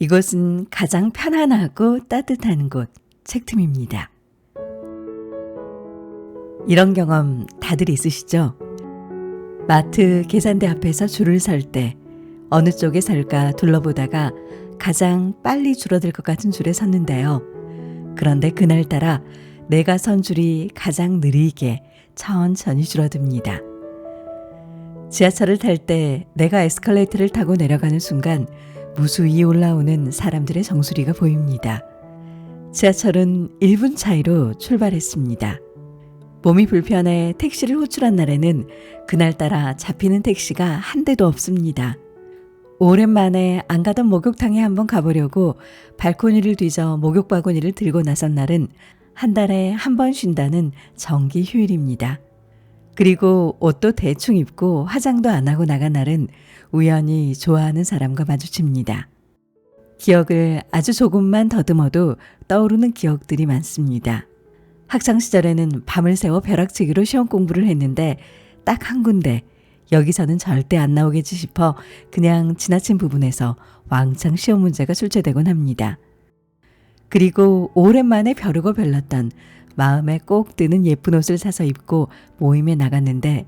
이곳은 가장 편안하고 따뜻한 곳, 책틈입니다. 이런 경험 다들 있으시죠? 마트 계산대 앞에서 줄을 설 때 어느 쪽에 설까 둘러보다가 가장 빨리 줄어들 것 같은 줄에 섰는데요. 그런데 그날따라 내가 선 줄이 가장 느리게 천천히 줄어듭니다. 지하철을 탈 때 내가 에스컬레이터를 타고 내려가는 순간 무수히 올라오는 사람들의 정수리가 보입니다. 지하철은 1분 차이로 출발했습니다. 몸이 불편해 택시를 호출한 날에는 그날따라 잡히는 택시가 한 대도 없습니다. 오랜만에 안 가던 목욕탕에 한번 가보려고 발코니를 뒤져 목욕 바구니를 들고 나선 날은 한 달에 한 번 쉰다는 정기 휴일입니다. 그리고 옷도 대충 입고 화장도 안 하고 나간 날은 우연히 좋아하는 사람과 마주칩니다. 기억을 아주 조금만 더듬어도 떠오르는 기억들이 많습니다. 학창시절에는 밤을 새워 벼락치기로 시험 공부를 했는데 딱 한 군데 여기서는 절대 안 나오겠지 싶어 그냥 지나친 부분에서 왕창 시험 문제가 출제되곤 합니다. 그리고 오랜만에 벼르고 별렀던 마음에 꼭 드는 예쁜 옷을 사서 입고 모임에 나갔는데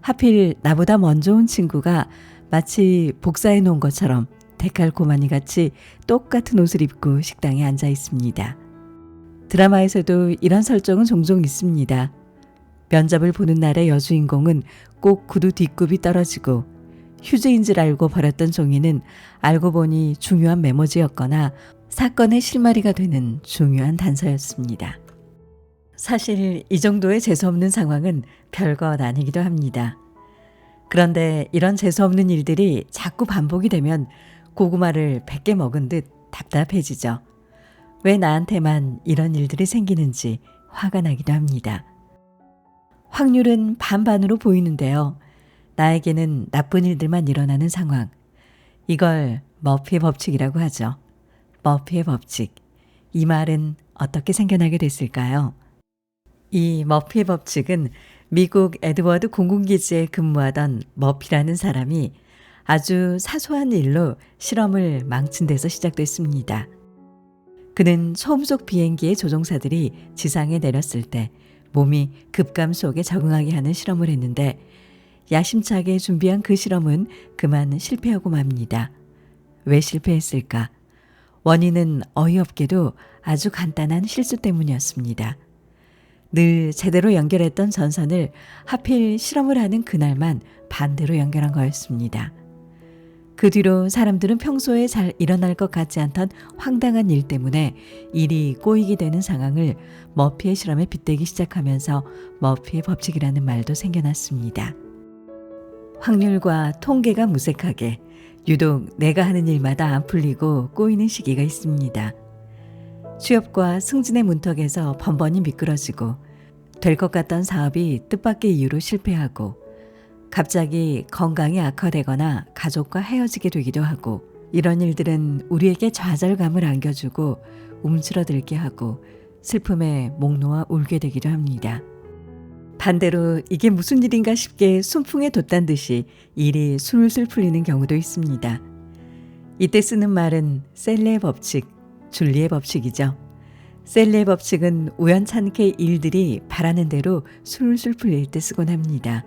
하필 나보다 먼저 온 친구가 마치 복사해 놓은 것처럼 데칼코마니 같이 똑같은 옷을 입고 식당에 앉아 있습니다. 드라마에서도 이런 설정은 종종 있습니다. 면접을 보는 날의 여주인공은 꼭 구두 뒷굽이 떨어지고 휴지인 줄 알고 버렸던 종이는 알고 보니 중요한 메모지였거나 사건의 실마리가 되는 중요한 단서였습니다. 사실 이 정도의 재수없는 상황은 별것 아니기도 합니다. 그런데 이런 재수없는 일들이 자꾸 반복이 되면 고구마를 100개 먹은 듯 답답해지죠. 왜 나한테만 이런 일들이 생기는지 화가 나기도 합니다. 확률은 반반으로 보이는데요. 나에게는 나쁜 일들만 일어나는 상황. 이걸 머피의 법칙이라고 하죠. 머피의 법칙. 이 말은 어떻게 생겨나게 됐을까요? 이 머피의 법칙은 미국 에드워드 공군기지에 근무하던 머피라는 사람이 아주 사소한 일로 실험을 망친 데서 시작됐습니다. 그는 초음속 비행기의 조종사들이 지상에 내렸을 때 몸이 급감속에 적응하게 하는 실험을 했는데 야심차게 준비한 그 실험은 그만 실패하고 맙니다. 왜 실패했을까? 원인은 어이없게도 아주 간단한 실수 때문이었습니다. 늘 제대로 연결했던 전선을 하필 실험을 하는 그날만 반대로 연결한 거였습니다. 그 뒤로 사람들은 평소에 잘 일어날 것 같지 않던 황당한 일 때문에 일이 꼬이게 되는 상황을 머피의 실험에 빗대기 시작하면서 머피의 법칙이라는 말도 생겨났습니다. 확률과 통계가 무색하게 유독 내가 하는 일마다 안 풀리고 꼬이는 시기가 있습니다. 취업과 승진의 문턱에서 번번이 미끄러지고 될 것 같던 사업이 뜻밖의 이유로 실패하고 갑자기 건강이 악화되거나 가족과 헤어지게 되기도 하고 이런 일들은 우리에게 좌절감을 안겨주고 움츠러들게 하고 슬픔에 목 놓아 울게 되기도 합니다. 반대로 이게 무슨 일인가 싶게 순풍에 돛단 듯이 일이 술술 풀리는 경우도 있습니다. 이때 쓰는 말은 셀레의 법칙, 줄리의 법칙이죠. 셀레의 법칙은 우연찮게 일들이 바라는 대로 술술 풀릴 때 쓰곤 합니다.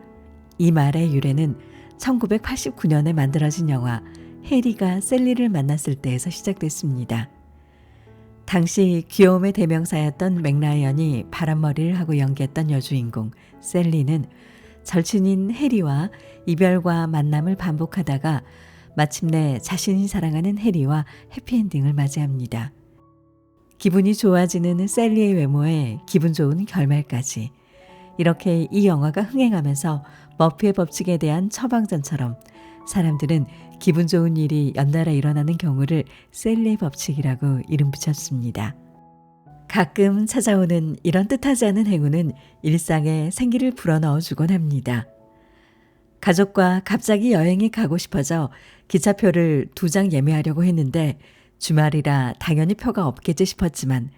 이 말의 유래는 1989년에 만들어진 영화 해리가 셀리를 만났을 때에서 시작됐습니다. 당시 귀여움의 대명사였던 맥라이언이 바람머리를 하고 연기했던 여주인공 셀리는 절친인 해리와 이별과 만남을 반복하다가 마침내 자신이 사랑하는 해리와 해피엔딩을 맞이합니다. 기분이 좋아지는 셀리의 외모에 기분 좋은 결말까지. 이렇게 이 영화가 흥행하면서 머피의 법칙에 대한 처방전처럼 사람들은 기분 좋은 일이 연달아 일어나는 경우를 셀리의 법칙이라고 이름 붙였습니다. 가끔 찾아오는 이런 뜻하지 않은 행운은 일상에 생기를 불어넣어주곤 합니다. 가족과 갑자기 여행에 가고 싶어져 기차표를 2장 예매하려고 했는데 주말이라 당연히 표가 없겠지 싶었지만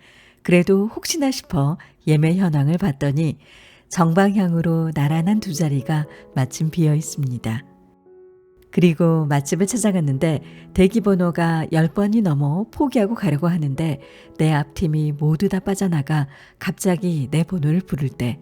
그래도 혹시나 싶어 예매 현황을 봤더니 정방향으로 나란한 2자리가 마침 비어 있습니다. 그리고 맛집을 찾아갔는데 대기번호가 10번이 넘어 포기하고 가려고 하는데 내 앞팀이 모두 다 빠져나가 갑자기 내 번호를 부를 때,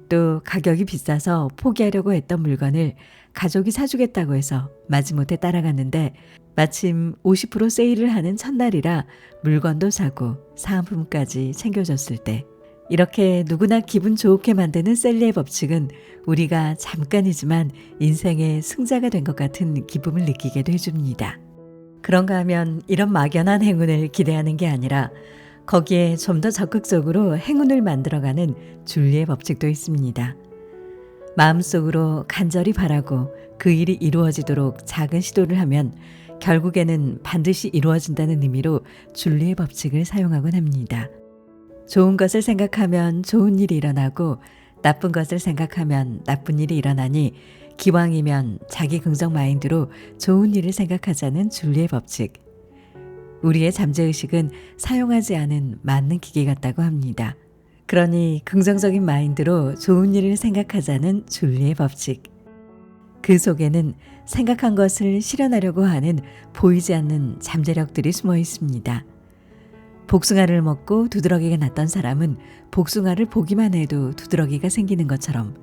또 가격이 비싸서 포기하려고 했던 물건을 가족이 사주겠다고 해서 마지못해 따라갔는데 마침 50% 세일을 하는 첫날이라 물건도 사고 사은품까지 챙겨줬을 때, 이렇게 누구나 기분 좋게 만드는 셀리의 법칙은 우리가 잠깐이지만 인생의 승자가 된 것 같은 기쁨을 느끼게 해줍니다. 그런가 하면 이런 막연한 행운을 기대하는 게 아니라 거기에 좀 더 적극적으로 행운을 만들어가는 줄리의 법칙도 있습니다. 마음속으로 간절히 바라고 그 일이 이루어지도록 작은 시도를 하면 결국에는 반드시 이루어진다는 의미로 줄리의 법칙을 사용하곤 합니다. 좋은 것을 생각하면 좋은 일이 일어나고 나쁜 것을 생각하면 나쁜 일이 일어나니 기왕이면 자기 긍정 마인드로 좋은 일을 생각하자는 줄리의 법칙. 우리의 잠재의식은 사용하지 않은 맞는 기계 같다고 합니다. 그러니 긍정적인 마인드로 좋은 일을 생각하자는 줄리의 법칙. 그 속에는 생각한 것을 실현하려고 하는 보이지 않는 잠재력들이 숨어 있습니다. 복숭아를 먹고 두드러기가 났던 사람은 복숭아를 보기만 해도 두드러기가 생기는 것처럼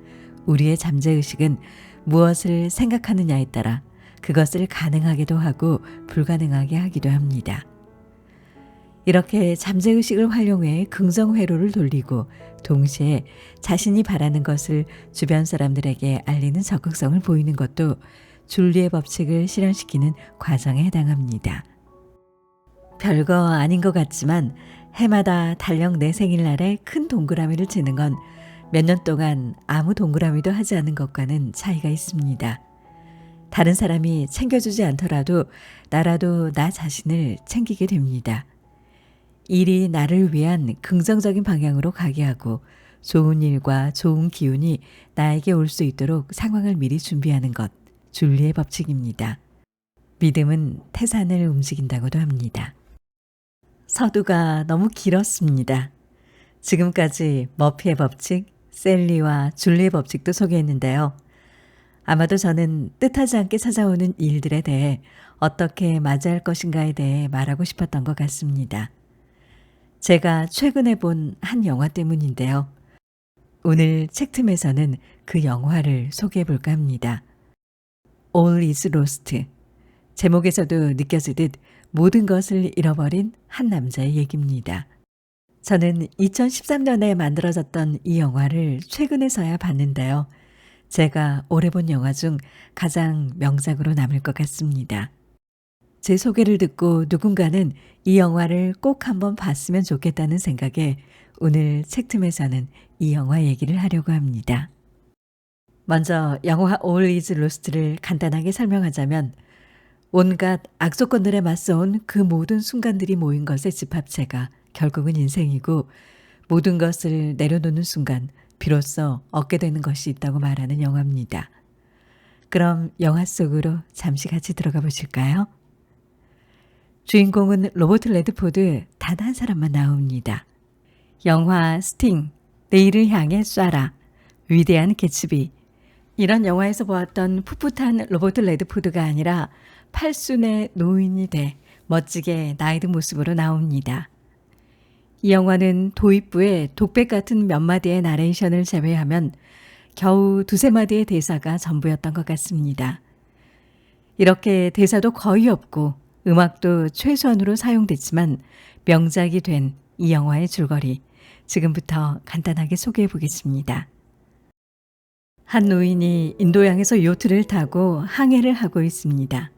우리의 잠재의식은 무엇을 생각하느냐에 따라 그것을 가능하게도 하고 불가능하게 하기도 합니다. 이렇게 잠재의식을 활용해 긍정회로를 돌리고 동시에 자신이 바라는 것을 주변 사람들에게 알리는 적극성을 보이는 것도 줄리의 법칙을 실현시키는 과정에 해당합니다. 별거 아닌 것 같지만 해마다 달력 내 생일날에 큰 동그라미를 치는 건 몇 년 동안 아무 동그라미도 하지 않은 것과는 차이가 있습니다. 다른 사람이 챙겨주지 않더라도 나라도 나 자신을 챙기게 됩니다. 일이 나를 위한 긍정적인 방향으로 가게 하고 좋은 일과 좋은 기운이 나에게 올 수 있도록 상황을 미리 준비하는 것, 줄리의 법칙입니다. 믿음은 태산을 움직인다고도 합니다. 서두가 너무 길었습니다. 지금까지 머피의 법칙, 셀리와 줄리의 법칙도 소개했는데요. 아마도 저는 뜻하지 않게 찾아오는 일들에 대해 어떻게 맞이할 것인가에 대해 말하고 싶었던 것 같습니다. 제가 최근에 본 한 영화 때문인데요. 오늘 책틈에서는 그 영화를 소개해 볼까 합니다. All is Lost. 제목에서도 느껴지듯 모든 것을 잃어버린 한 남자의 얘기입니다. 저는 2013년에 만들어졌던 이 영화를 최근에서야 봤는데요. 제가 올해 본 영화 중 가장 명작으로 남을 것 같습니다. 제 소개를 듣고 누군가는 이 영화를 꼭 한번 봤으면 좋겠다는 생각에 오늘 책틈에서는 이 영화 얘기를 하려고 합니다. 먼저 영화 All is Lost를 간단하게 설명하자면 온갖 악조건들에 맞서온 그 모든 순간들이 모인 것의 집합체가 결국은 인생이고 모든 것을 내려놓는 순간 비로소 얻게 되는 것이 있다고 말하는 영화입니다. 그럼 영화 속으로 잠시 같이 들어가 보실까요? 주인공은 로버트 레드포드 단 한 사람만 나옵니다. 영화 스팅, 내일을 향해 쏴라, 위대한 개츠비. 이런 영화에서 보았던 풋풋한 로버트 레드포드가 아니라 팔순의 노인이 돼 멋지게 나이든 모습으로 나옵니다. 이 영화는 도입부의 독백 같은 몇 마디의 나레이션을 제외하면 겨우 두세 마디의 대사가 전부였던 것 같습니다. 이렇게 대사도 거의 없고 음악도 최소한으로 사용됐지만 명작이 된 이 영화의 줄거리, 지금부터 간단하게 소개해 보겠습니다. 한 노인이 인도양에서 요트를 타고 항해를 하고 있습니다.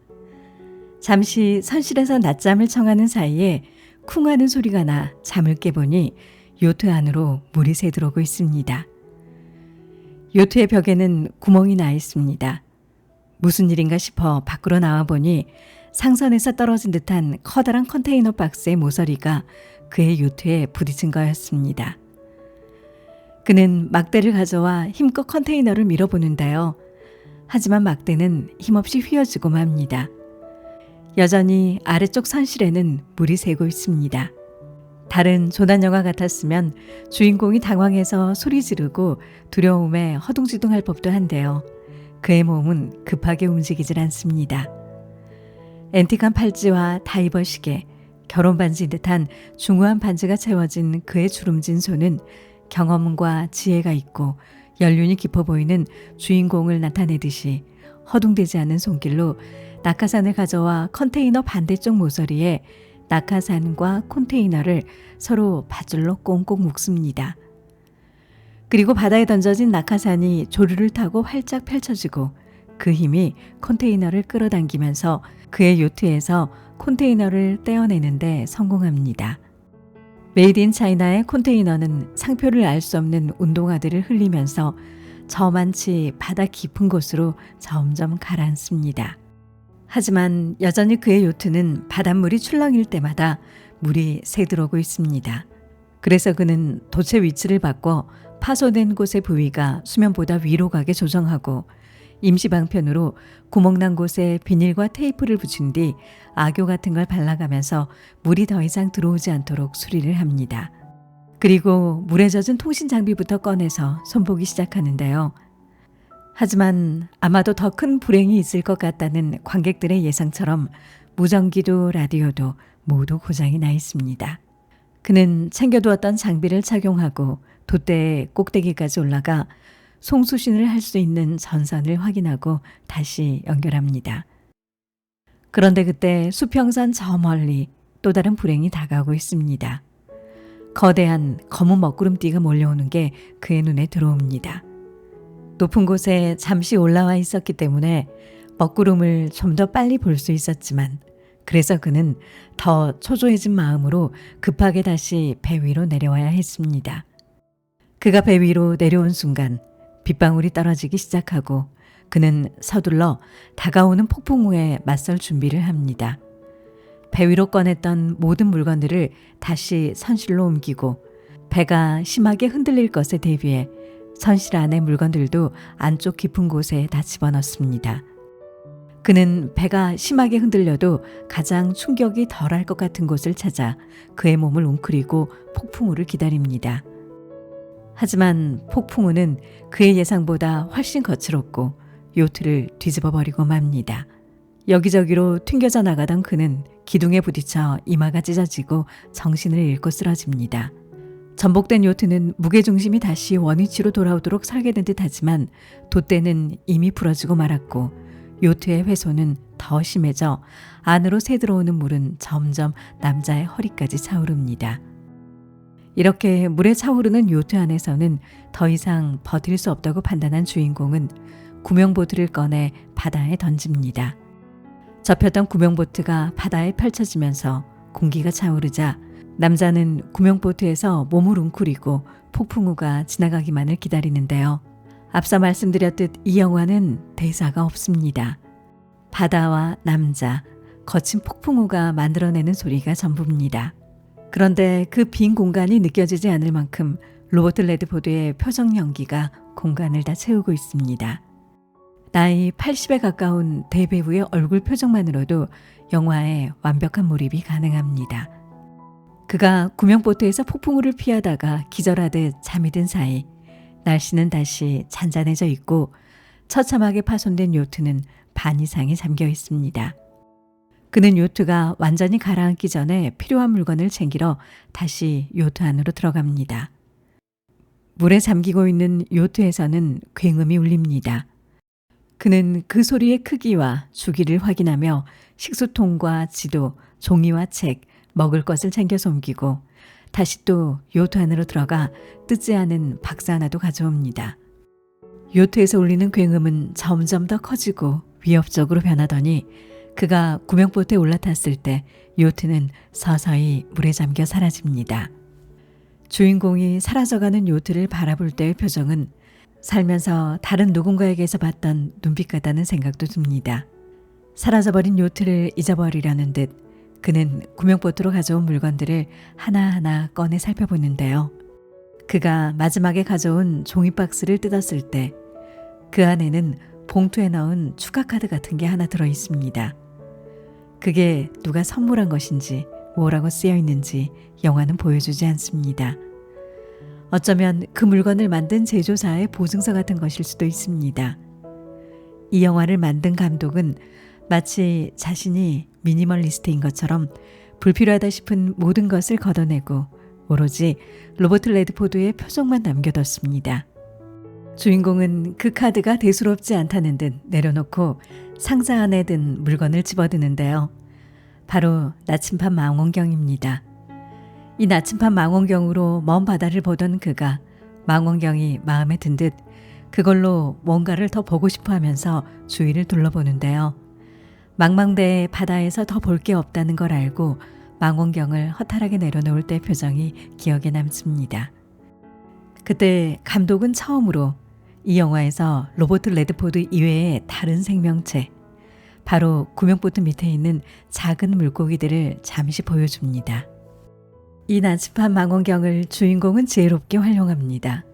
잠시 선실에서 낮잠을 청하는 사이에 쿵 하는 소리가 나 잠을 깨보니 요트 안으로 물이 새들어오고 있습니다. 요트의 벽에는 구멍이 나 있습니다. 무슨 일인가 싶어 밖으로 나와보니 상선에서 떨어진 듯한 커다란 컨테이너 박스의 모서리가 그의 요트에 부딪힌 거였습니다. 그는 막대를 가져와 힘껏 컨테이너를 밀어보는데요. 하지만 막대는 힘없이 휘어지고 맙니다. 여전히 아래쪽 선실에는 물이 새고 있습니다. 다른 조난 영화 같았으면 주인공이 당황해서 소리 지르고 두려움에 허둥지둥할 법도 한데요. 그의 몸은 급하게 움직이질 않습니다. 앤틱한 팔찌와 다이버 시계, 결혼 반지인 듯한 중후한 반지가 채워진 그의 주름진 손은 경험과 지혜가 있고 연륜이 깊어 보이는 주인공을 나타내듯이 허둥대지 않은 손길로 낙하산을 가져와 컨테이너 반대쪽 모서리에 낙하산과 컨테이너를 서로 밧줄로 꽁꽁 묶습니다. 그리고 바다에 던져진 낙하산이 조류를 타고 활짝 펼쳐지고 그 힘이 컨테이너를 끌어당기면서 그의 요트에서 컨테이너를 떼어내는데 성공합니다. 메이드 인 차이나의 컨테이너는 상표를 알 수 없는 운동화들을 흘리면서 저만치 바다 깊은 곳으로 점점 가라앉습니다. 하지만 여전히 그의 요트는 바닷물이 출렁일 때마다 물이 새들어오고 있습니다. 그래서 그는 돛의 위치를 바꿔 파손된 곳의 부위가 수면보다 위로 가게 조정하고 임시방편으로 구멍난 곳에 비닐과 테이프를 붙인 뒤 악교 같은 걸 발라가면서 물이 더 이상 들어오지 않도록 수리를 합니다. 그리고 물에 젖은 통신 장비부터 꺼내서 손보기 시작하는데요. 하지만 아마도 더 큰 불행이 있을 것 같다는 관객들의 예상처럼 무전기도 라디오도 모두 고장이 나 있습니다. 그는 챙겨두었던 장비를 착용하고 돛대의 꼭대기까지 올라가 송수신을 할 수 있는 전선을 확인하고 다시 연결합니다. 그런데 그때 수평선 저 멀리 또 다른 불행이 다가오고 있습니다. 거대한 검은 먹구름띠가 몰려오는 게 그의 눈에 들어옵니다. 높은 곳에 잠시 올라와 있었기 때문에 먹구름을 좀 더 빨리 볼 수 있었지만 그래서 그는 더 초조해진 마음으로 급하게 다시 배 위로 내려와야 했습니다. 그가 배 위로 내려온 순간 빗방울이 떨어지기 시작하고 그는 서둘러 다가오는 폭풍우에 맞설 준비를 합니다. 배 위로 꺼냈던 모든 물건들을 다시 선실로 옮기고 배가 심하게 흔들릴 것에 대비해 선실 안의 물건들도 안쪽 깊은 곳에 다 집어넣습니다. 그는 배가 심하게 흔들려도 가장 충격이 덜할 것 같은 곳을 찾아 그의 몸을 웅크리고 폭풍우를 기다립니다. 하지만 폭풍우는 그의 예상보다 훨씬 거칠었고 요트를 뒤집어 버리고 맙니다. 여기저기로 튕겨져 나가던 그는 기둥에 부딪혀 이마가 찢어지고 정신을 잃고 쓰러집니다. 전복된 요트는 무게중심이 다시 원위치로 돌아오도록 설계된 듯하지만 돛대는 이미 부러지고 말았고 요트의 훼손은 더 심해져 안으로 새들어오는 물은 점점 남자의 허리까지 차오릅니다. 이렇게 물에 차오르는 요트 안에서는 더 이상 버틸 수 없다고 판단한 주인공은 구명보트를 꺼내 바다에 던집니다. 접혔던 구명보트가 바다에 펼쳐지면서 공기가 차오르자 남자는 구명보트에서 몸을 웅크리고 폭풍우가 지나가기만을 기다리는데요. 앞서 말씀드렸듯 이 영화는 대사가 없습니다. 바다와 남자, 거친 폭풍우가 만들어내는 소리가 전부입니다. 그런데 그 빈 공간이 느껴지지 않을 만큼 로버트 레드포드의 표정 연기가 공간을 다 채우고 있습니다. 나이 80에 가까운 대배우의 얼굴 표정만으로도 영화에 완벽한 몰입이 가능합니다. 그가 구명보트에서 폭풍우를 피하다가 기절하듯 잠이 든 사이 날씨는 다시 잔잔해져 있고 처참하게 파손된 요트는 반 이상이 잠겨 있습니다. 그는 요트가 완전히 가라앉기 전에 필요한 물건을 챙기러 다시 요트 안으로 들어갑니다. 물에 잠기고 있는 요트에서는 굉음이 울립니다. 그는 그 소리의 크기와 주기를 확인하며 식수통과 지도, 종이와 책, 먹을 것을 챙겨 옮기고 다시 또 요트 안으로 들어가 뜯지 않은 박스 하나도 가져옵니다. 요트에서 울리는 굉음은 점점 더 커지고 위협적으로 변하더니 그가 구명보트에 올라탔을 때 요트는 서서히 물에 잠겨 사라집니다. 주인공이 사라져가는 요트를 바라볼 때의 표정은 살면서 다른 누군가에게서 봤던 눈빛 같다는 생각도 듭니다. 사라져버린 요트를 잊어버리려는 듯 그는 구명보트로 가져온 물건들을 하나하나 꺼내 살펴보는데요. 그가 마지막에 가져온 종이박스를 뜯었을 때 그 안에는 봉투에 넣은 추가카드 같은 게 하나 들어있습니다. 그게 누가 선물한 것인지 뭐라고 쓰여 있는지 영화는 보여주지 않습니다. 어쩌면 그 물건을 만든 제조사의 보증서 같은 것일 수도 있습니다. 이 영화를 만든 감독은 마치 자신이 미니멀리스트인 것처럼 불필요하다 싶은 모든 것을 걷어내고 오로지 로버트 레드포드의 표정만 남겨뒀습니다. 주인공은 그 카드가 대수롭지 않다는 듯 내려놓고 상자 안에 든 물건을 집어드는데요. 바로 나침반 망원경입니다. 이 나침반 망원경으로 먼 바다를 보던 그가 망원경이 마음에 든 듯 그걸로 뭔가를 더 보고 싶어 하면서 주위를 둘러보는데요. 망망대해 바다에서 더 볼 게 없다는 걸 알고 망원경을 허탈하게 내려놓을 때 표정이 기억에 남습니다. 그때 감독은 처음으로 이 영화에서 로버트 레드포드 이외의 다른 생명체, 바로 구명보트 밑에 있는 작은 물고기들을 잠시 보여줍니다. 이 나침반 망원경을 주인공은 지혜롭게 활용합니다.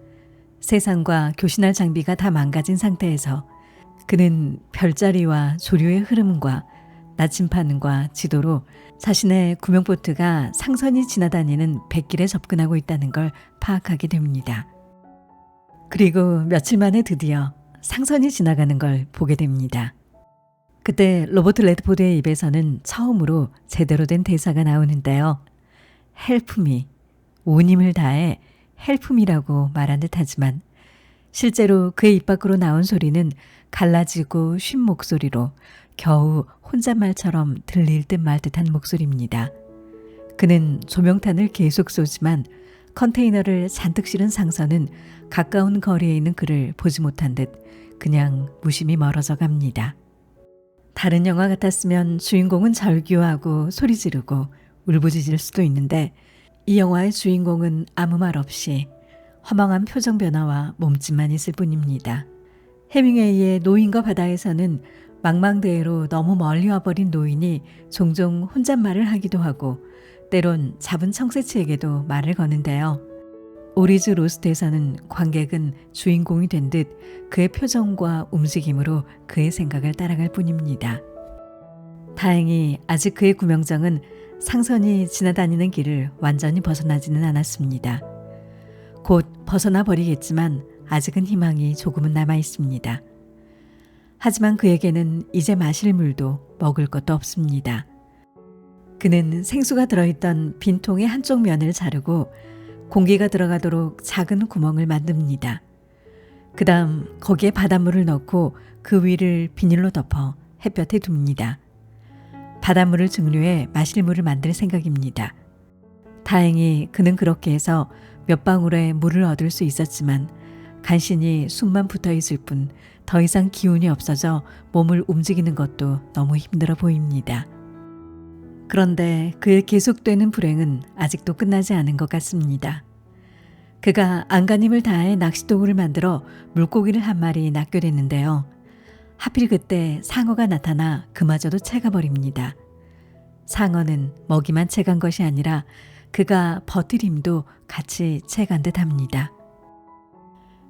세상과 교신할 장비가 다 망가진 상태에서 그는 별자리와 조류의 흐름과 나침반과 지도로 자신의 구명보트가 상선이 지나다니는 뱃길에 접근하고 있다는 걸 파악하게 됩니다. 그리고 며칠 만에 드디어 상선이 지나가는 걸 보게 됩니다. 그때 로버트 레드포드의 입에서는 처음으로 제대로 된 대사가 나오는데요. Help me, 온 힘을 다해 Help me라고 말한 듯하지만 실제로 그의 입 밖으로 나온 소리는 갈라지고 쉰 목소리로 겨우 혼잣말처럼 들릴 듯 말 듯한 목소리입니다. 그는 조명탄을 계속 쏘지만 컨테이너를 잔뜩 실은 상선은 가까운 거리에 있는 그를 보지 못한 듯 그냥 무심히 멀어져 갑니다. 다른 영화 같았으면 주인공은 절규하고 소리 지르고 울부짖을 수도 있는데 이 영화의 주인공은 아무 말 없이 허망한 표정 변화와 몸짓만 있을 뿐입니다. 해밍웨이의 노인과 바다에서는 망망대해로 너무 멀리 와버린 노인이 종종 혼잣말을 하기도 하고 때론 잡은 청새치에게도 말을 거는데요. 오리즈 로스트에서는 관객은 주인공이 된 듯 그의 표정과 움직임으로 그의 생각을 따라갈 뿐입니다. 다행히 아직 그의 구명정은 상선이 지나다니는 길을 완전히 벗어나지는 않았습니다. 곧 벗어나 버리겠지만 아직은 희망이 조금은 남아 있습니다. 하지만 그에게는 이제 마실 물도 먹을 것도 없습니다. 그는 생수가 들어있던 빈통의 한쪽 면을 자르고 공기가 들어가도록 작은 구멍을 만듭니다. 그 다음 거기에 바닷물을 넣고 그 위를 비닐로 덮어 햇볕에 둡니다. 바닷물을 증류해 마실 물을 만들 생각입니다. 다행히 그는 그렇게 해서 몇 방울의 물을 얻을 수 있었지만 간신히 숨만 붙어 있을 뿐 더 이상 기운이 없어져 몸을 움직이는 것도 너무 힘들어 보입니다. 그런데 그의 계속되는 불행은 아직도 끝나지 않은 것 같습니다. 그가 안간힘을 다해 낚시도구를 만들어 물고기를 한 마리 낚겨댔는데요. 하필 그때 상어가 나타나 그마저도 채가버립니다. 상어는 먹이만 채간 것이 아니라 그가 버틸 힘도 같이 채간 듯합니다.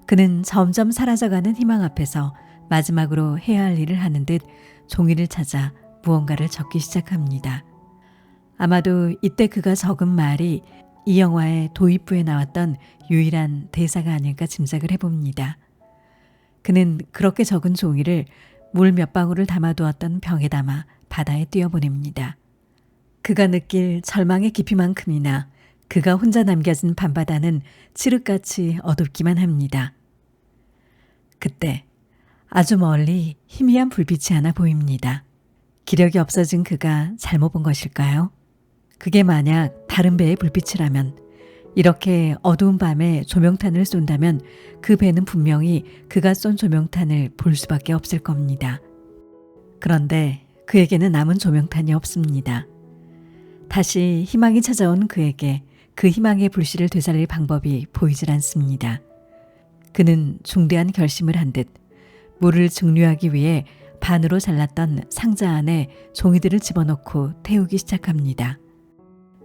그는 점점 사라져가는 희망 앞에서 마지막으로 해야 할 일을 하는 듯 종이를 찾아 무언가를 적기 시작합니다. 아마도 이때 그가 적은 말이 이 영화의 도입부에 나왔던 유일한 대사가 아닐까 짐작을 해봅니다. 그는 그렇게 적은 종이를 물 몇 방울을 담아두었던 병에 담아 바다에 띄어보냅니다. 그가 느낄 절망의 깊이만큼이나 그가 혼자 남겨진 밤바다는 칠흑같이 어둡기만 합니다. 그때 아주 멀리 희미한 불빛이 하나 보입니다. 기력이 없어진 그가 잘못 본 것일까요? 그게 만약 다른 배의 불빛이라면, 이렇게 어두운 밤에 조명탄을 쏜다면 그 배는 분명히 그가 쏜 조명탄을 볼 수밖에 없을 겁니다. 그런데 그에게는 남은 조명탄이 없습니다. 다시 희망이 찾아온 그에게 그 희망의 불씨를 되살릴 방법이 보이질 않습니다. 그는 중대한 결심을 한 듯 물을 증류하기 위해 반으로 잘랐던 상자 안에 종이들을 집어넣고 태우기 시작합니다.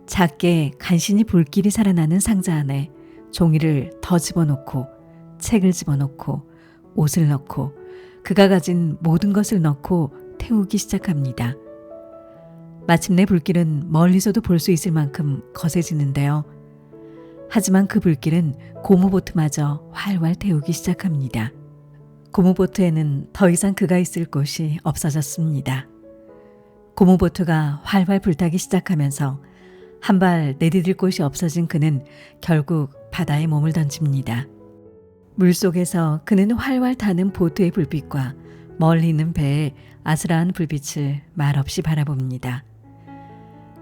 작게 간신히 불길이 살아나는 상자 안에 종이를 더 집어넣고 책을 집어넣고 옷을 넣고 그가 가진 모든 것을 넣고 태우기 시작합니다. 마침내 불길은 멀리서도 볼 수 있을 만큼 거세지는데요. 하지만 그 불길은 고무보트마저 활활 태우기 시작합니다. 고무보트에는 더 이상 그가 있을 곳이 없어졌습니다. 고무보트가 활활 불타기 시작하면서 한 발 내디딜 곳이 없어진 그는 결국 바다에 몸을 던집니다. 물속에서 그는 활활 타는 보트의 불빛과 멀리 있는 배의 아스라한 불빛을 말없이 바라봅니다.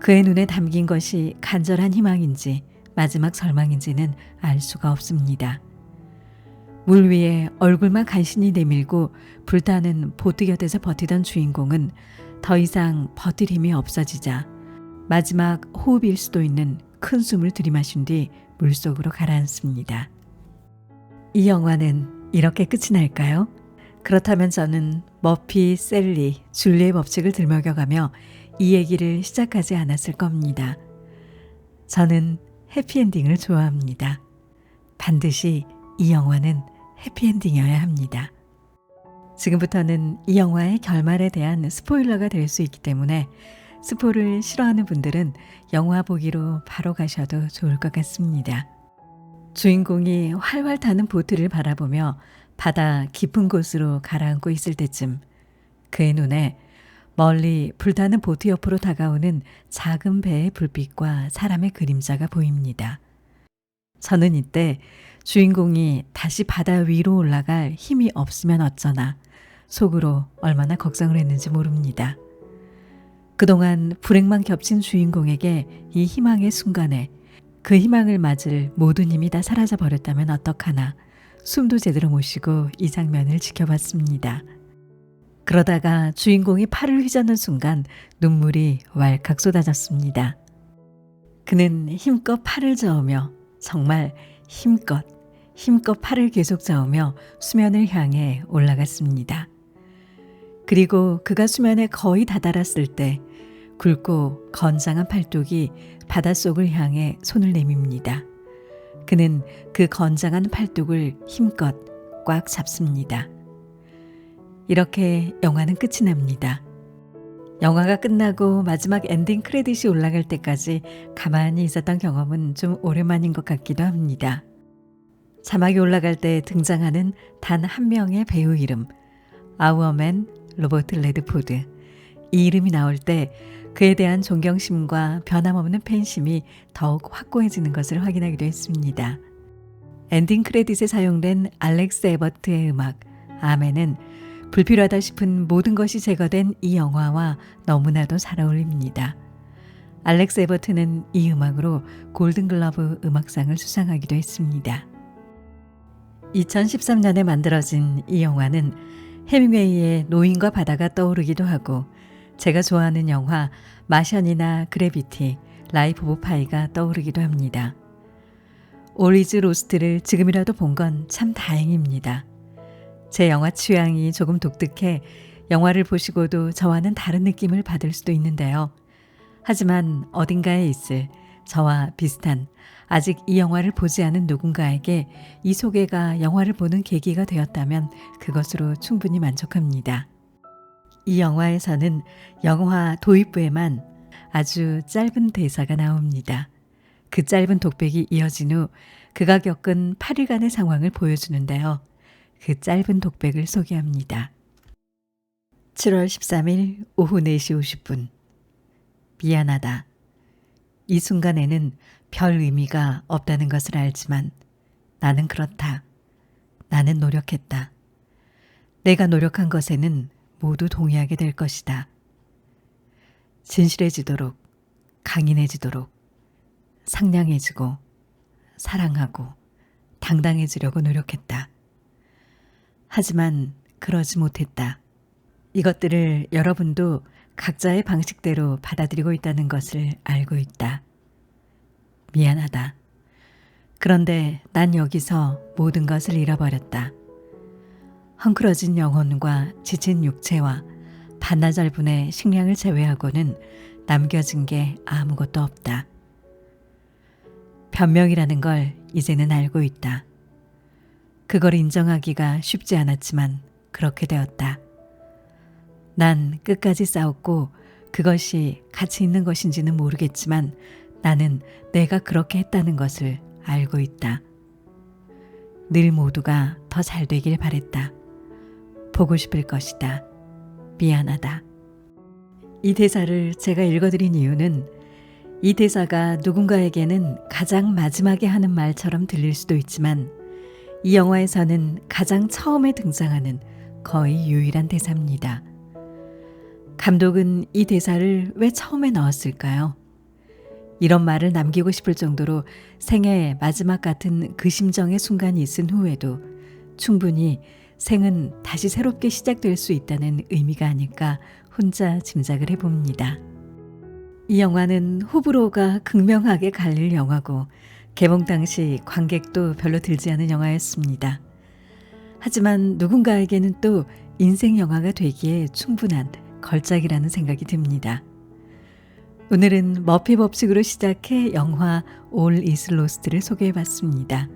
그의 눈에 담긴 것이 간절한 희망인지 마지막 절망인지는 알 수가 없습니다. 물 위에 얼굴만 간신히 내밀고 불타는 보트 곁에서 버티던 주인공은 더 이상 버틸 힘이 없어지자 마지막 호흡일 수도 있는 큰 숨을 들이마신 뒤 물속으로 가라앉습니다. 이 영화는 이렇게 끝이 날까요? 그렇다면 저는 머피, 셀리, 줄리의 법칙을 들먹여가며 이 얘기를 시작하지 않았을 겁니다. 저는 해피엔딩을 좋아합니다. 반드시 이 영화는 해피엔딩이어야 합니다. 지금부터는 이 영화의 결말에 대한 스포일러가 될 수 있기 때문에 스포를 싫어하는 분들은 영화 보기로 바로 가셔도 좋을 것 같습니다. 주인공이 활활 타는 보트를 바라보며 바다 깊은 곳으로 가라앉고 있을 때쯤 그의 눈에 멀리 불타는 보트 옆으로 다가오는 작은 배의 불빛과 사람의 그림자가 보입니다. 저는 이때 주인공이 다시 바다 위로 올라갈 힘이 없으면 어쩌나 속으로 얼마나 걱정을 했는지 모릅니다. 그동안 불행만 겹친 주인공에게 이 희망의 순간에 그 희망을 맞을 모든 힘이 다 사라져 버렸다면 어떡하나 숨도 제대로 못 쉬고 이 장면을 지켜봤습니다. 그러다가 주인공이 팔을 휘젓는 순간 눈물이 왈칵 쏟아졌습니다. 그는 힘껏 팔을 저으며 정말 힘껏 팔을 계속 저으며 수면을 향해 올라갔습니다. 그리고 그가 수면에 거의 다다랐을 때 굵고 건장한 팔뚝이 바닷속을 향해 손을 내밉니다. 그는 그 건장한 팔뚝을 힘껏 꽉 잡습니다. 이렇게 영화는 끝이 납니다. 영화가 끝나고 마지막 엔딩 크레딧이 올라갈 때까지 가만히 있었던 경험은 좀 오랜만인 것 같기도 합니다. 자막이 올라갈 때 등장하는 단 한 명의 배우 이름, 아우어맨 로버트 레드포드. 이 이름이 나올 때 그에 대한 존경심과 변함없는 팬심이 더욱 확고해지는 것을 확인하기도 했습니다. 엔딩 크레딧에 사용된 알렉스 에버트의 음악 아멘은 불필요하다 싶은 모든 것이 제거된 이 영화와 너무나도 잘 어울립니다. 알렉스 에버트는 이 음악으로 골든글러브 음악상을 수상하기도 했습니다. 2013년에 만들어진 이 영화는 헤밍웨이의 노인과 바다가 떠오르기도 하고 제가 좋아하는 영화 마션이나 그래비티, 라이프 오브 파이가 떠오르기도 합니다. 올 이즈 로스트를 지금이라도 본 건 참 다행입니다. 제 영화 취향이 조금 독특해 영화를 보시고도 저와는 다른 느낌을 받을 수도 있는데요. 하지만 어딘가에 있을 저와 비슷한 아직 이 영화를 보지 않은 누군가에게 이 소개가 영화를 보는 계기가 되었다면 그것으로 충분히 만족합니다. 이 영화에서는 영화 도입부에만 아주 짧은 대사가 나옵니다. 그 짧은 독백이 이어진 후 그가 겪은 8일간의 상황을 보여주는데요. 그 짧은 독백을 소개합니다. 7월 13일 오후 4시 50분. 미안하다. 이 순간에는 별 의미가 없다는 것을 알지만 나는 그렇다. 나는 노력했다. 내가 노력한 것에는 모두 동의하게 될 것이다. 진실해지도록, 강인해지도록, 상냥해지고, 사랑하고, 당당해지려고 노력했다. 하지만 그러지 못했다. 이것들을 여러분도 각자의 방식대로 받아들이고 있다는 것을 알고 있다. 미안하다. 그런데 난 여기서 모든 것을 잃어버렸다. 헝클어진 영혼과 지친 육체와 반나절분의 식량을 제외하고는 남겨진 게 아무것도 없다. 변명이라는 걸 이제는 알고 있다. 그걸 인정하기가 쉽지 않았지만 그렇게 되었다. 난 끝까지 싸웠고 그것이 가치 있는 것인지는 모르겠지만 나는 내가 그렇게 했다는 것을 알고 있다. 늘 모두가 더 잘 되길 바랬다. 보고 싶을 것이다. 미안하다. 이 대사를 제가 읽어드린 이유는 이 대사가 누군가에게는 가장 마지막에 하는 말처럼 들릴 수도 있지만 이 영화에서는 가장 처음에 등장하는 거의 유일한 대사입니다. 감독은 이 대사를 왜 처음에 넣었을까요? 이런 말을 남기고 싶을 정도로 생애의 마지막 같은 그 심정의 순간이 있은 후에도 충분히 생은 다시 새롭게 시작될 수 있다는 의미가 아닐까 혼자 짐작을 해봅니다. 이 영화는 호불호가 극명하게 갈릴 영화고 개봉 당시 관객도 별로 들지 않은 영화였습니다. 하지만 누군가에게는 또 인생 영화가 되기에 충분한 걸작이라는 생각이 듭니다. 오늘은 머피 법칙으로 시작해 영화 All is Lost를 소개해봤습니다.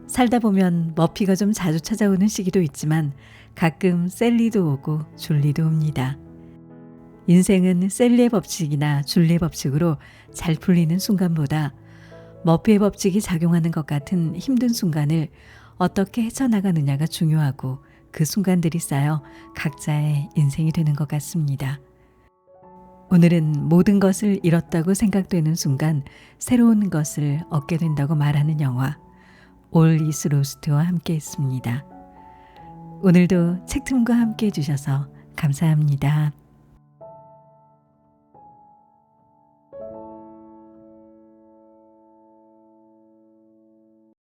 살다 보면 머피가 좀 자주 찾아오는 시기도 있지만 가끔 셀리도 오고 줄리도 옵니다. 인생은 셀리의 법칙이나 줄리의 법칙으로 잘 풀리는 순간보다 머피의 법칙이 작용하는 것 같은 힘든 순간을 어떻게 헤쳐나가느냐가 중요하고 그 순간들이 쌓여 각자의 인생이 되는 것 같습니다. 오늘은 모든 것을 잃었다고 생각되는 순간 새로운 것을 얻게 된다고 말하는 영화 All is Lost와 함께 했습니다. 오늘도 책틈과 함께 해주셔서 감사합니다.